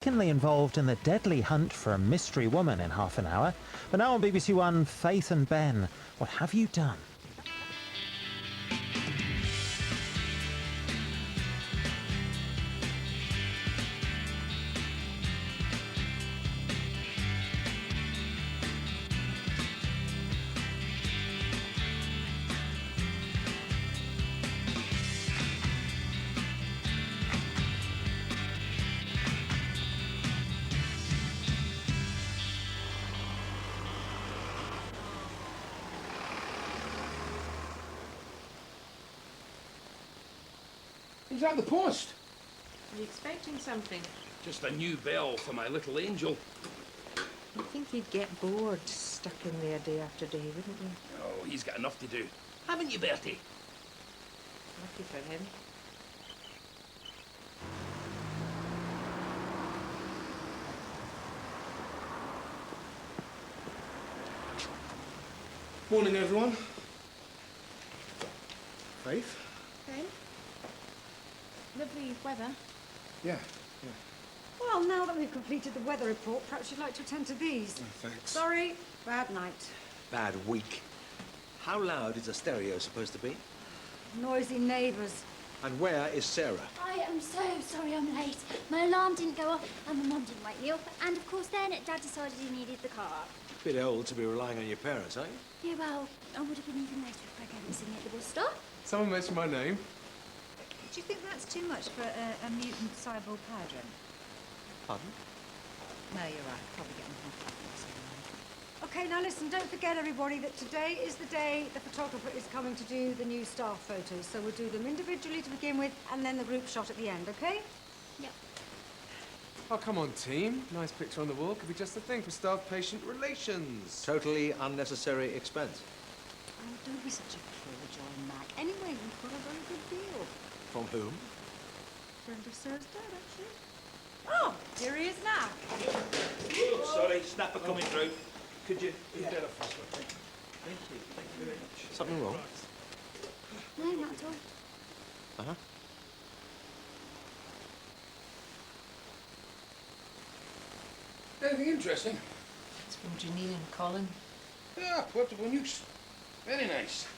Mistakenly involved in the deadly hunt for a mystery woman in half an hour. But now on BBC1, Faith and Ben, what have you done? Is that the post? Are you expecting something? Just a new bell for my little angel. You'd think he'd get bored stuck in there day after day, wouldn't you? Oh, he's got enough to do. Haven't you, Bertie? Lucky for him. Morning, everyone. Faith? Ben? Lovely weather. Yeah. Well, now that we've completed the weather report, perhaps you'd like to attend to these. Oh, thanks. Sorry, bad night. Bad week. How loud is a stereo supposed to be? Noisy neighbours. And where is Sarah? I am so sorry I'm late. My alarm didn't go off and my mum didn't wake me up. And of course then Dad decided he needed the car. Bit old to be relying on your parents, aren't you? Yeah, well, I would have been even later if I hadn't seen you at the bus stop. Someone mentioned my name. Do you think that's too much for a mutant cyborg pageant? Pardon? No, you're right. Probably getting half up. Okay, now listen, don't forget, everybody, that today is the day the photographer is coming to do the new staff photos. So we'll do them individually to begin with, and then the group shot at the end, okay? Yep. Oh, come on, team. Nice picture on the wall could be just the thing for staff-patient relations. Totally unnecessary expense. Oh, don't be such a killjoy, Mac. Anyway, we've got a very good deal. From whom? Friend of Sarah's dad, actually. Oh, here he is now. Oh, sorry, snapper coming through. Could you get a first one? Thank you. Thank you very much. Something wrong? No, not at all. Uh-huh. Anything interesting? It's from Janine and Colin. Ah, portable news. Very nice.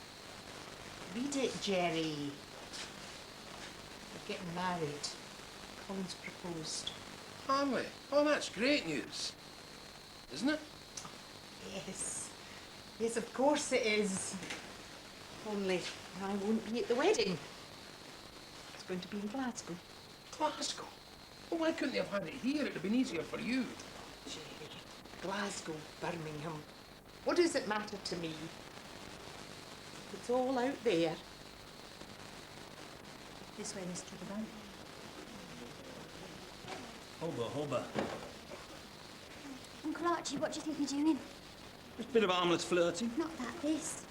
Read it, Jerry. They're getting married. Colin's proposed. Family. Oh, that's great news. Isn't it? Yes. Yes, of course it is. Only I won't be at the wedding. It's going to be in Glasgow. Glasgow? Well, why couldn't they have had it here? It'd have been easier for you. Jerry, Glasgow, Birmingham. What does it matter to me? It's all out there. This way, Mr. Devine. Hobber. Uncle Archie, what do you think you're doing? Just a bit of harmless flirting. Not that, this.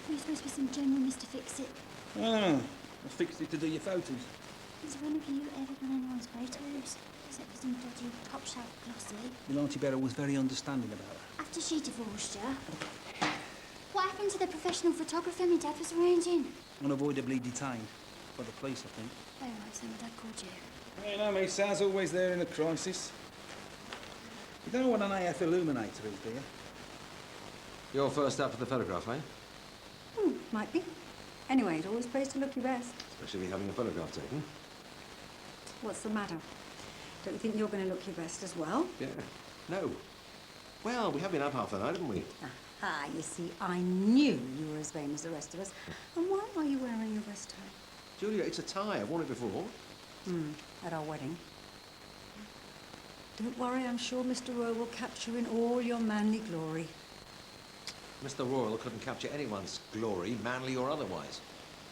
You're supposed to be some general Mr. Fix-It. Ah, I fixed it to do your photos. Has one of you ever done anyone's photos? Except for some dodgy top-shelf glossy. Your Auntie Bella was very understanding about it. After she divorced you. What happened to the professional photographer my dad was arranging? Unavoidably detained by the police, I think. Oh, right, so my dad called you. You know me, Sal's always there in a crisis. You don't know what an AF illuminator is, do you? You're first up for the photograph, eh? Might be. Anyway, it always pays to look your best. Especially having a photograph taken. What's the matter? Don't you think you're going to look your best as well? Yeah. No. Well, we have been up half the night, haven't we? Aha, you see, I knew you were as vain as the rest of us. And why are you wearing your vest tie? Julia, it's a tie. I've worn it before. At our wedding. Don't worry, I'm sure Mr. Rowe will capture you in all your manly glory. Mr. Royal couldn't capture anyone's glory, manly or otherwise.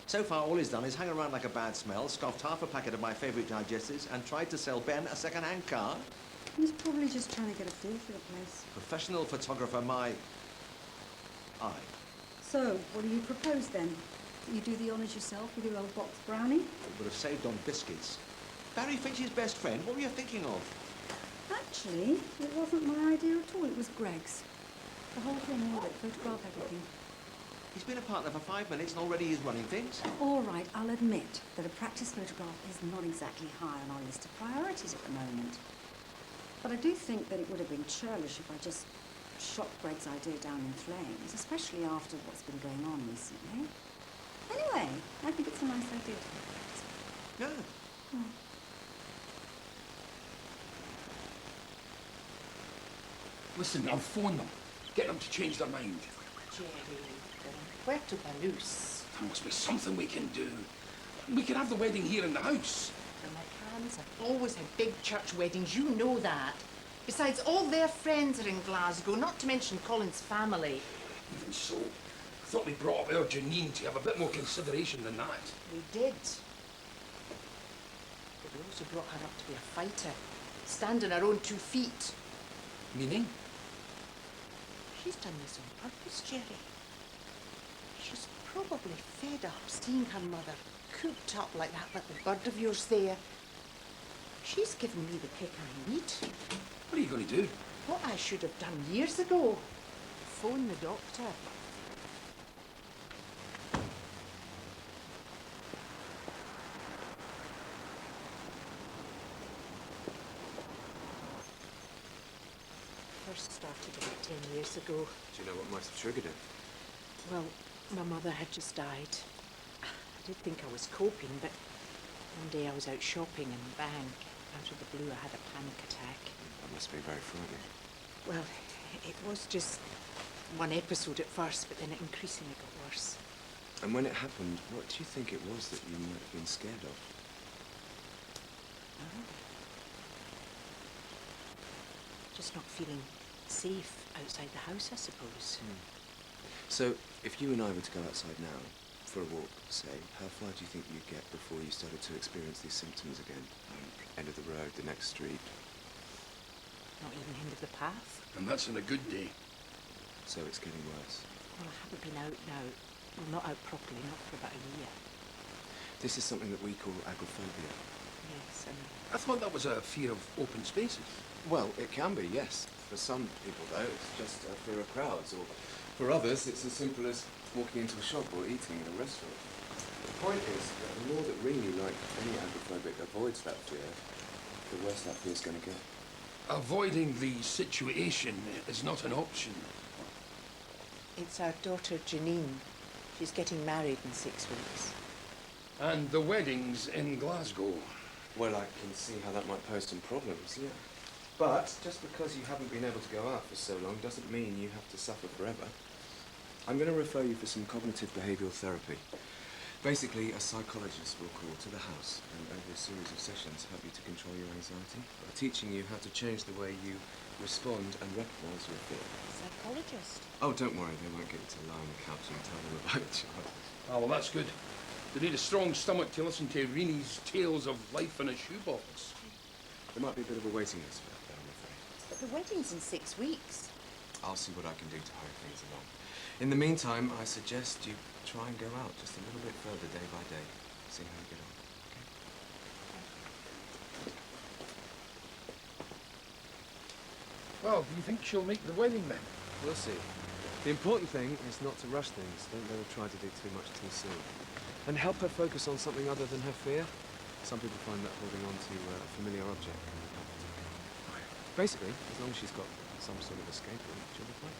So far, all he's done is hang around like a bad smell, scoffed half a packet of my favourite digestives, and tried to sell Ben a second-hand car. He's probably just trying to get a feel for the place. Professional photographer, my eye. So, what do you propose then? That you do the honours yourself with your old box brownie? Would have saved on biscuits. Barry Finch's best friend, what were you thinking of? Actually, it wasn't my idea at all. It was Greg's. The whole thing, all of it, photograph everything. He's been a partner for 5 minutes and already he's running things. All right, I'll admit that a practice photograph is not exactly high on our list of priorities at the moment. But I do think that it would have been churlish if I just shot Greg's idea down in flames, especially after what's been going on recently. Anyway, I think it's a nice idea to have that. Yeah. Listen, I'll phone them. Get them to change their mind. Jerry, they're in Puerto Banús. There must be something we can do. We can have the wedding here in the house. The McCanns have always had big church weddings, you know that. Besides, all their friends are in Glasgow, not to mention Colin's family. Even so, I thought we brought up our Janine to have a bit more consideration than that. We did. But we also brought her up to be a fighter, stand on her own 2 feet. Meaning? She's done this on purpose, Jerry. She's probably fed up seeing her mother cooped up like that little bird of yours there. She's given me the kick I need. What are you going to do? What I should have done years ago. Phone the doctor. First started about 10 years ago. Do you know what might have triggered it? Well, my mother had just died. I did think I was coping, but one day I was out shopping and bang, out of the blue I had a panic attack. That must be very frightening. Well, it was just one episode at first, but then it increasingly got worse. And when it happened, what do you think it was that you might have been scared of? Just not feeling safe outside the house, I suppose. So, if you and I were to go outside now, for a walk, say, how far do you think you'd get before you started to experience these symptoms again? End of the road, the next street. Not even end of the path. And that's on a good day. So it's getting worse. Well, I haven't been out now. Well, not out properly, not for about a year. This is something that we call agoraphobia. Yes, and I thought that was a fear of open spaces. Well, it can be, yes. For some people, though, it's just a fear of crowds, or for others, it's as simple as walking into a shop or eating in a restaurant. The point is that the more that really, like any agoraphobic, avoids that fear, the worse that fear's going to get. Avoiding the situation is not an option. it's our daughter Janine. She's getting married in 6 weeks. And the wedding's in Glasgow. Well, I can see how that might pose some problems, yeah. But just because you haven't been able to go out for so long doesn't mean you have to suffer forever. I'm going to refer you for some cognitive behavioural therapy. Basically, a psychologist will call to the house and over a series of sessions help you to control your anxiety by teaching you how to change the way you respond and recognise your fear. Psychologist? Oh, don't worry, they won't get you to lie on the couch and tell them about your child. Oh, well, that's good. They need a strong stomach to listen to Reenie's tales of life in a shoebox. There might be a bit of a waiting list for that, though, I'm afraid. But the wedding's in 6 weeks. I'll see what I can do to hurry things along. In the meantime, I suggest you try and go out just a little bit further day by day. See how you get on, okay? Well, do you think she'll make the wedding then? We'll see. The important thing is not to rush things. Don't let her try to do too much too soon. And help her focus on something other than her fear. Some people find that holding on to a familiar object can be comforting. Basically, as long as she's got some sort of escape route, she'll be fine.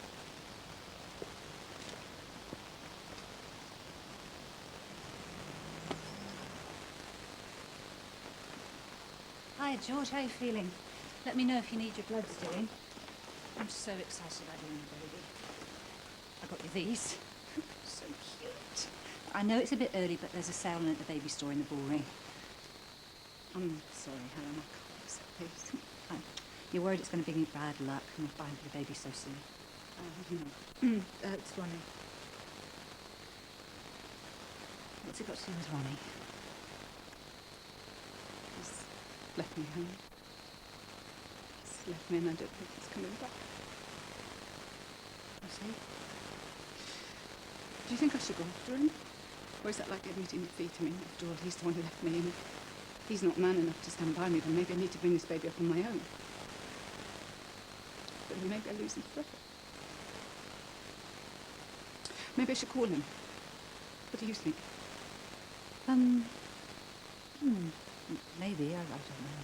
Hi, George. How are you feeling? Let me know if you need your bloods doing. I'm so excited about you and the baby. I got you these. So cute. I know it's a bit early, but there's a sale on at the baby store in the Bullring. I'm sorry, Helen. I can't be so pleased. You're worried it's going to bring you bad luck and we're buying for the baby so soon. It's Ronnie. What's it got to do with Ronnie? He's left me, Helen. He's left me and I don't think he's coming back. I see. Do you think I should go after him? Or is that like admitting defeat? I mean, after all, he's the one who left me, and if he's not man enough to stand by me, then maybe I need to bring this baby up on my own. But then maybe I lose him forever. Maybe I should call him. What do you think? Maybe, I don't know.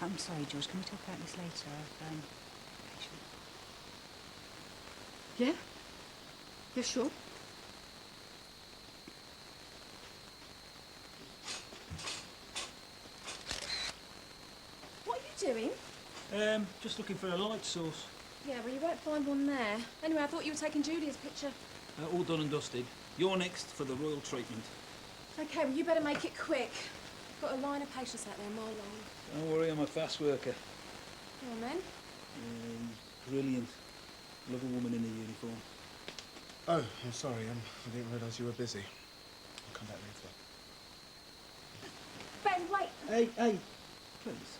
I'm sorry, George. Can we talk about this later? I've, patient. Yeah? Yeah, sure. What are you doing? Just looking for a light source. Yeah, well, you won't find one there. Anyway, I thought you were taking Julia's picture. All done and dusted. You're next for the royal treatment. Okay, well, you better make it quick. I've got a line of patients out there, a mile long. Don't worry, I'm a fast worker. Come on, then. Brilliant. Love a woman in a uniform. Oh, I'm sorry. I didn't realise you were busy. I'll come back later. Ben, wait! Hey, please.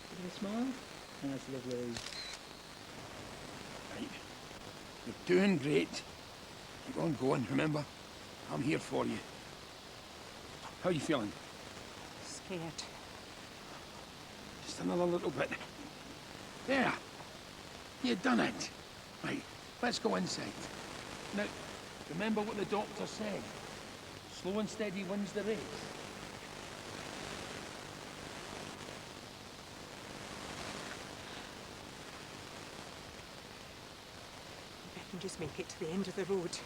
Give me a smile. That's lovely. Right. You're doing great. Keep on going, remember? I'm here for you. How are you feeling? Scared. Just another little bit. There. You've done it. Right, let's go inside. Now, remember what the doctor said. Slow and steady wins the race. I can just make it to the end of the road.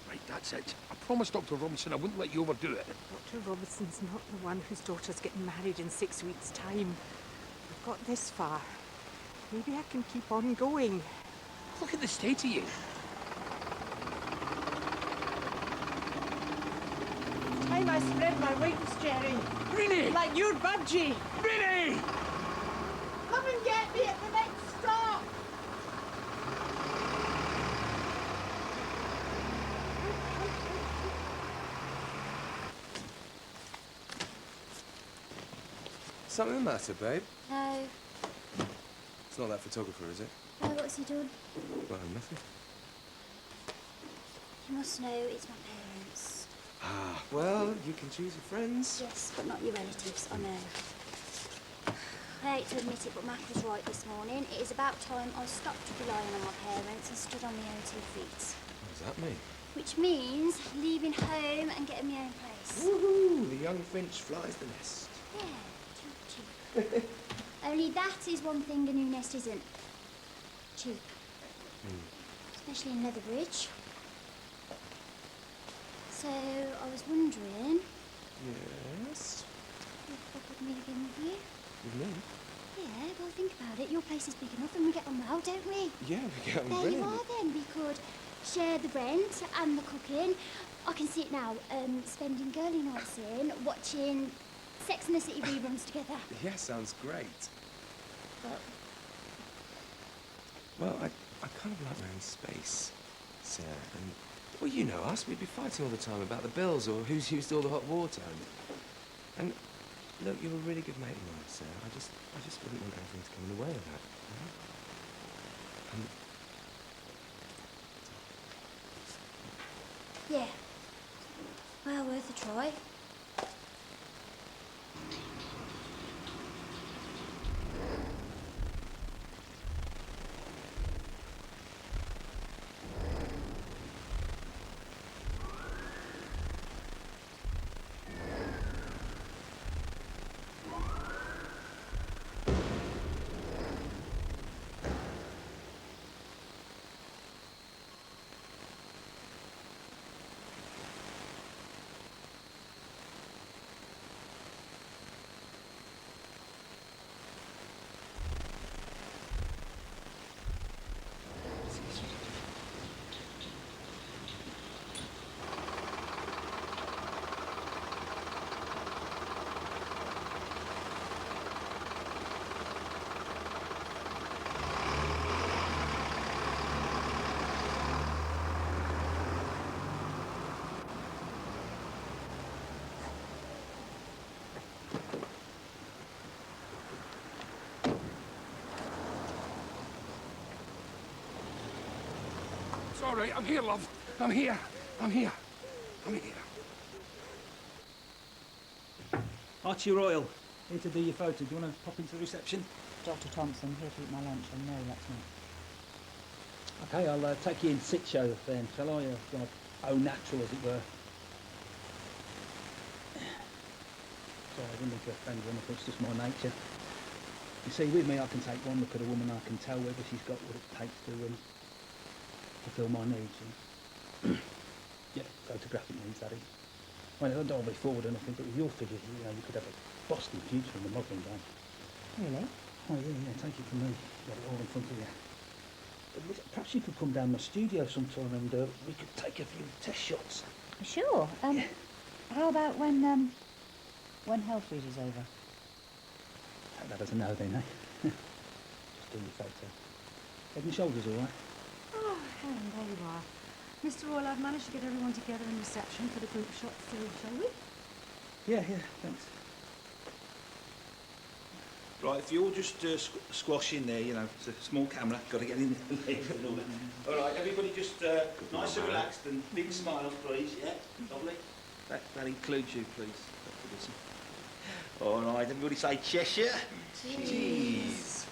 Right, that's it. I promised Dr. Robinson I wouldn't let you overdo it. Dr. Robinson's not the one whose daughter's getting married in 6 weeks' time. We've got this far. Maybe I can keep on going. Look at the state of you. Time I spread my wings, Jerry. Really? Like your budgie. Really? Come and get me at the next stop. Something the matter, babe? No. It's not that photographer, is it? No, what's he doing? Well, nothing. You must know it's my parents. Ah, well, you can choose your friends. Yes, but not your relatives, I know. I hate to admit it, but Mac was right this morning. It is about time I stopped relying on my parents and stood on my own 2 feet. What does that mean? Which means leaving home and getting my own place. Woohoo! The young finch flies the nest. Yeah, cheap, cheap. Only that is one thing a new nest isn't. Cheap. Especially in Leatherbridge. So, I was wondering Yes? if I could move in with you. With me? Yeah, well, think about it. Your place is big enough and we get on well, don't we? Yeah, we get on There you brilliant. are then. We could share the rent and the cooking. I can see it now, spending girly nights in, watching Sex and the City reruns together. Yeah, sounds great. But Well, I kind of like my own space, Sarah, and, well, you know us, we'd be fighting all the time about the bills or who's used all the hot water. And look, you're a really good mate of mine, Sarah. I just wouldn't want anything to come in the way of that, you know? yeah, well, worth a try. It's all right. I'm here, love. I'm here. I'm here. I'm here. Archie Royal, here to do your photo. Do you want to pop into the reception? Dr. Thompson, here to eat my lunch, and no, that's not. Okay, I'll take you in situ then, shall I? Kind of au natural, as it were. Sorry, I didn't mean to offend you, it's just my nature. You see, with me, I can take one look at a woman, I can tell whether she's got what it takes to fulfil my needs. And yeah, photographic needs, that is. I mean, I don't want to be forward or nothing, but with your figures, you know, you could have a Boston future in the modelling game. Really? Oh, yeah, take it from me. You've got it all in front of you. But perhaps you could come down my studio sometime and we could take a few test shots. Sure. How about when Health Week is over? That doesn't know then, eh? Just do your photo. Head and shoulders all right? Oh, Helen, there you are. Mr. Royal, I've managed to get everyone together in reception for the group shot, so shall we? Yeah, thanks. Right, if you all just squash in there, you know, it's a small camera, got to get in there and all that. All right, everybody just nice and relaxed and big smiles, please, yeah? Lovely. That includes you, please. All right, everybody say Cheshire. Cheese.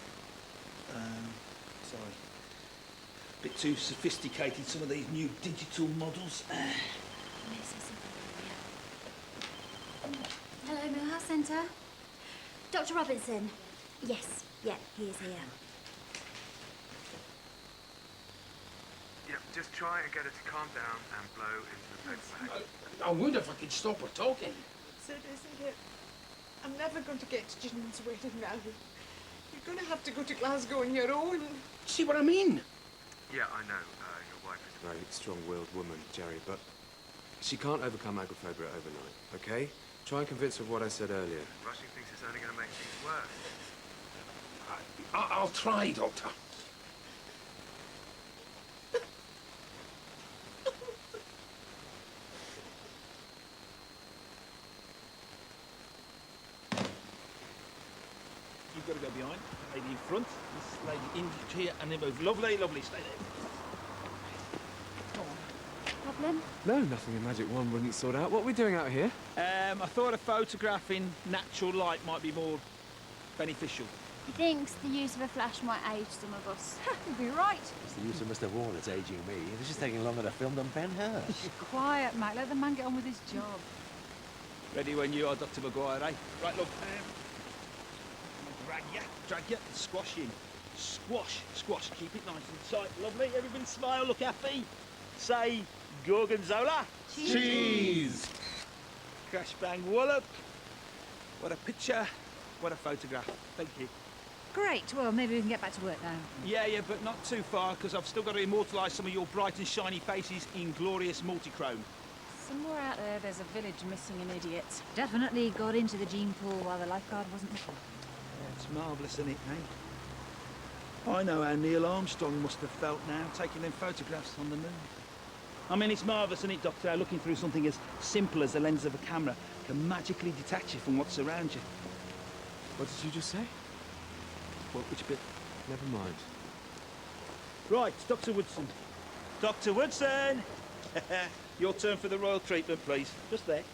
Sorry. A bit too sophisticated, some of these new digital models. Hello, Millhouse Centre. Dr. Robinson. Yes, yeah, he is here. Yeah, just try and get her to calm down and blow into the paper bag. I would if I could stop her talking. Sid, isn't it? I'm never going to get to Gin's wedding now. You're going to have to go to Glasgow on your own. See what I mean? Yeah, I know. Your wife is a very strong-willed woman, Jerry, but she can't overcome agoraphobia overnight, okay? Try and convince her of what I said earlier. Rushing things is only going to make things worse. I'll try, Doctor. You've got to go behind, lady in front, this lady in here, and then move. Lovely, lovely, stay there. Problem? No, nothing a magic wand wouldn't sort out. What are we doing out here? I thought a photograph in natural light might be more beneficial. He thinks the use of a flash might age some of us. You'll be right. It's the use of Mr. Royal that's aging me. This is taking longer to film than Ben Hurst. Quiet, mate. Let the man get on with his job. Ready when you are, Dr. Maguire, eh? Right, look. Drag ya, and squash in. Squash, squash. Keep it nice and tight. Lovely. Everybody smile, look happy. Say Gorgonzola. Cheese. Crash bang wallop. What a picture. What a photograph. Thank you. Great. Well, maybe we can get back to work now. Yeah, but not too far, because I've still got to immortalise some of your bright and shiny faces in glorious multichrome. Somewhere out there's a village missing an idiot. Definitely got into the gene pool while the lifeguard wasn't looking. Yeah, it's marvellous, isn't it, eh? I know how Neil Armstrong must have felt now, taking them photographs on the moon. I mean, it's marvellous, isn't it, Doctor, how looking through something as simple as the lens of a camera can magically detach you from what's around you. What did you just say? What, which bit? Never mind. Right, Dr. Woodson. Dr. Woodson! Your turn for the royal treatment, please. Just there.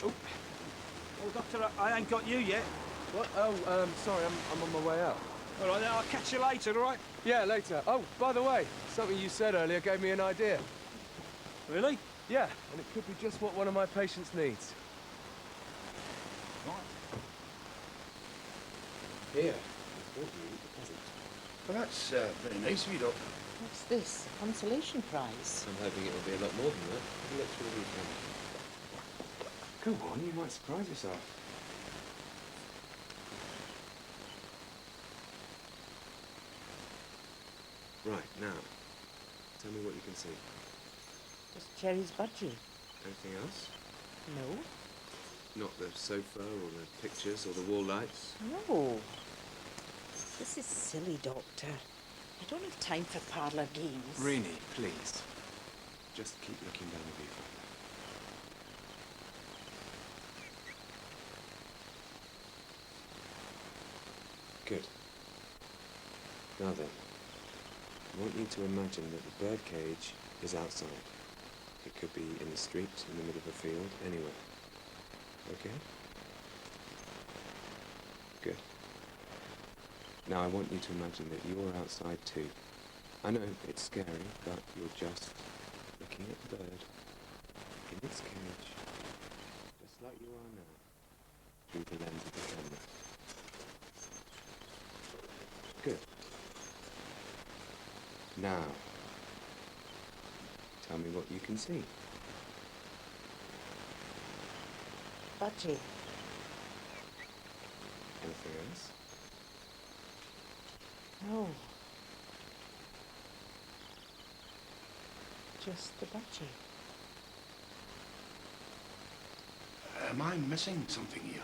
Oh, Doctor, I ain't got you yet. What? Oh, sorry, I'm on my way out. All right, then I'll catch you later, all right? Yeah, later. Oh, by the way, something you said earlier gave me an idea. Really? Yeah, and it could be just what one of my patients needs. Right. Here. Well, that's very nice of you, Doctor. What's this? A consolation prize? I'm hoping it'll be a lot more than that. Look for the weekend. Go on, you might surprise yourself. Right, now, Tell me what you can see. Just Jerry's budgie. Anything else? No. Not the sofa or the pictures or the wall lights? No. This is silly, Doctor. I don't have time for parlour games. Rini, please. Just keep looking down the viewfinder. Good. Now then, I want you to imagine that the bird cage is outside. It could be in the street, in the middle of a field, anywhere. Okay? Good. Now I want you to imagine that you're outside too. I know it's scary, but you're just looking at the bird in its cage, just like you are now, through the lens of the camera. Good. Now, tell me what you can see. Budgie. Anything else? No. Just the budgie. Am I missing something here?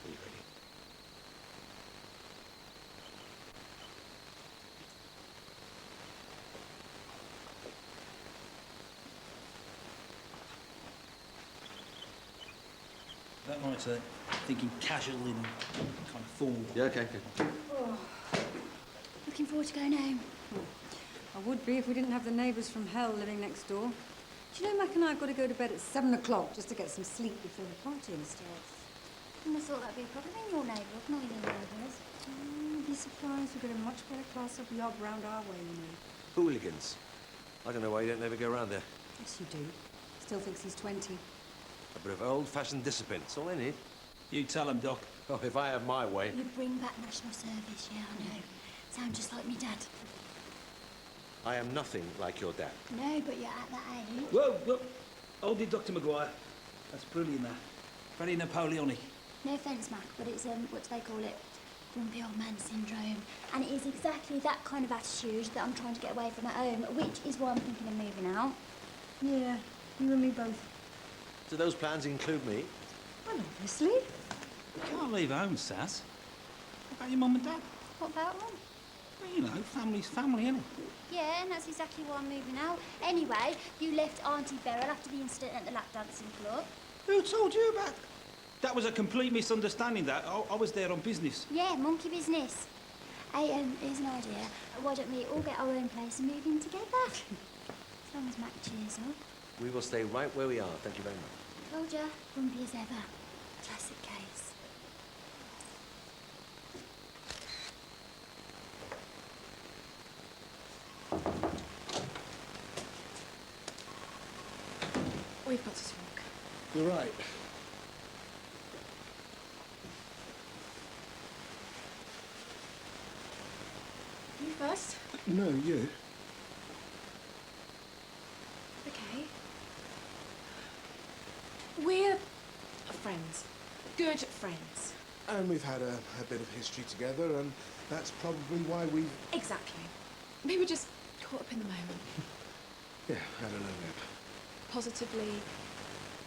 Are you ready? That night's thinking casual and kind of formal. Yeah, okay. Looking forward to going home. I would be if we didn't have the neighbours from hell living next door. Do you know Mac and I have got to go to bed at 7 o'clock just to get some sleep before the party and stuff? I wouldn't have thought that'd be a problem in your neighbourhood, not in your neighbours. You'd be surprised. We've got a much better class of yob round our way, you know. Hooligans. I don't know why you don't ever go round there. Yes, you do. Still thinks he's 20. A bit of old-fashioned discipline. That's all they need. You tell him, Doc. Oh, if I have my way. You bring back national service, yeah, I know. Sound just like me dad. I am nothing like your dad. No, but you're at that age. Whoa, look. Hold it, Dr. Maguire. That's brilliant, that. Very Napoleonic. No offence, Mac, but it's, what do they call it? Grumpy old man syndrome. And it is exactly that kind of attitude that I'm trying to get away from at home, which is why I'm thinking of moving out. Yeah, you and me both. Do those plans include me? Well, obviously. You can't leave home, Sass. What about your mum and dad? What about them? Well, you know, family's family, innit? Yeah, and that's exactly why I'm moving out. Anyway, you left Auntie Beryl after the incident at the lap dancing club. Who told you about that? That was a complete misunderstanding, that. I was there on business. Yeah, monkey business. Hey, here's an idea. Why don't we all get our own place and move in together? As long as Mac cheers up. We will stay right where we are. Thank you very much. Told ya, grumpy as ever. Classic case. We've got to talk. You're right. You first. No, you. Okay. We're friends. Good friends. And we've had a bit of history together, and that's probably why we've... Exactly. We were just caught up in the moment. Yeah, had a low ebb. Positively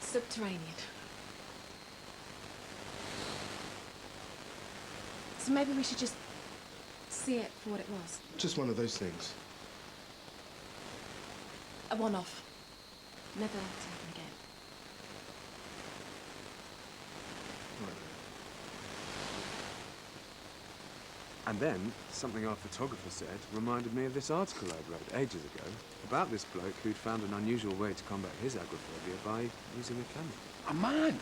subterranean. So maybe we should just see it for what it was. Just one of those things. A one-off. Never to happen again. And then, something our photographer said reminded me of this article I wrote ages ago about this bloke who'd found an unusual way to combat his agoraphobia by using a camera. A man?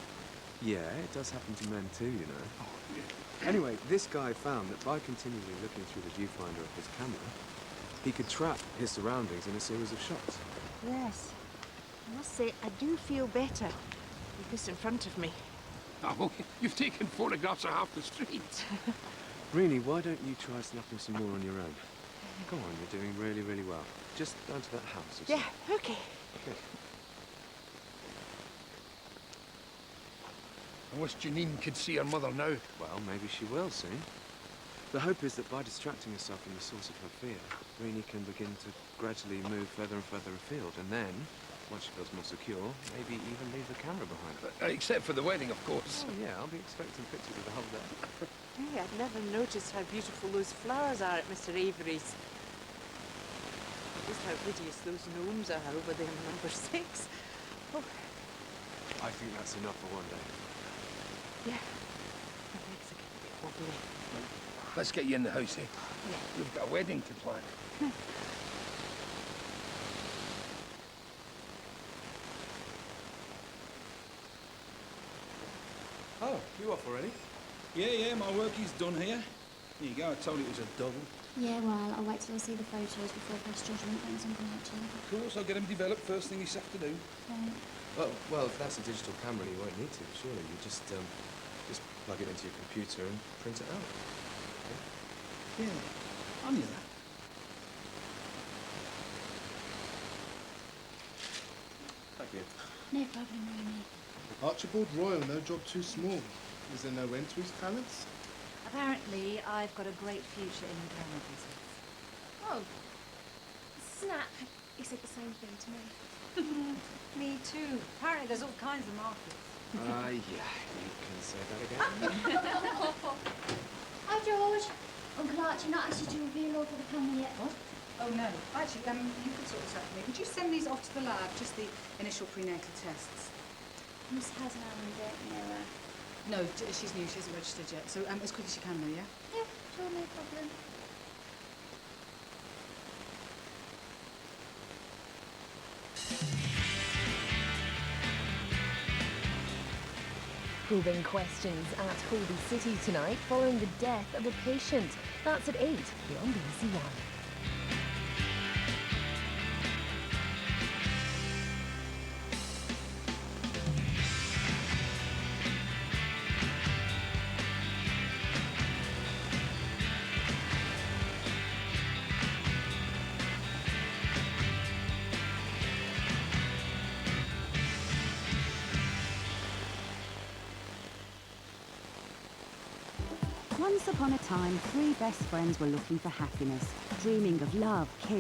Yeah, it does happen to men too, you know. Oh, yeah. Anyway, this guy found that by continually looking through the viewfinder of his camera, he could trap his surroundings in a series of shots. Yes. I must say, I do feel better with this in front of me. Oh, you've taken photographs of half the street. Rini, why don't you try snapping some more on your own? Go on, you're doing really, really well. Just down to that house or Yeah, something. okay. Okay. I wish Janine could see her mother now. Well, maybe she will soon. The hope is that by distracting herself from the source of her fear, Rini can begin to gradually move further and further afield, and then, once she feels more secure, maybe even leave the camera behind. Except for the wedding, of course. Oh yeah, I'll be expecting pictures of the whole day. Hey, I've never noticed how beautiful those flowers are at Mr. Avery's. Just how hideous those gnomes are over there in number 6. Oh. I think that's enough for one day. Yeah. My legs are getting a bit wobbly. Let's get you in the house, eh? Yeah. We've got a wedding to plan. Oh, you off already? Yeah, my work is done here. Here you go, I told you it was a double. Yeah, well, I'll wait till I see the photos before I pass judgment on something like that. Of course, I'll get them developed first thing this afternoon. Right. Well, if that's a digital camera, you won't need to, surely. You just plug it into your computer and print it out. Yeah, I knew that. Thank you. No problem, Rini. Archibald Royal, no job too small. Is there no end to his talents? Apparently, I've got a great future in the camera business. Oh. Snap. He said the same thing to me. Me too. Apparently, there's all kinds of markets. Yeah, you can say that again. Hi, George. Uncle Archie not asked you to reveal all for the camera yet. What? Oh, no. Actually, you could sort this out for me. Would you send these off to the lab, just the initial prenatal tests? Miss has an hour and you know her. No, she's new. She hasn't registered yet. So as quick as you can, though, yeah? Yeah, sure, no problem. Probing questions at Holby City tonight following the death of a patient. That's at 8 here on BBC1. Once upon a time, 3 best friends were looking for happiness, dreaming of love, kids,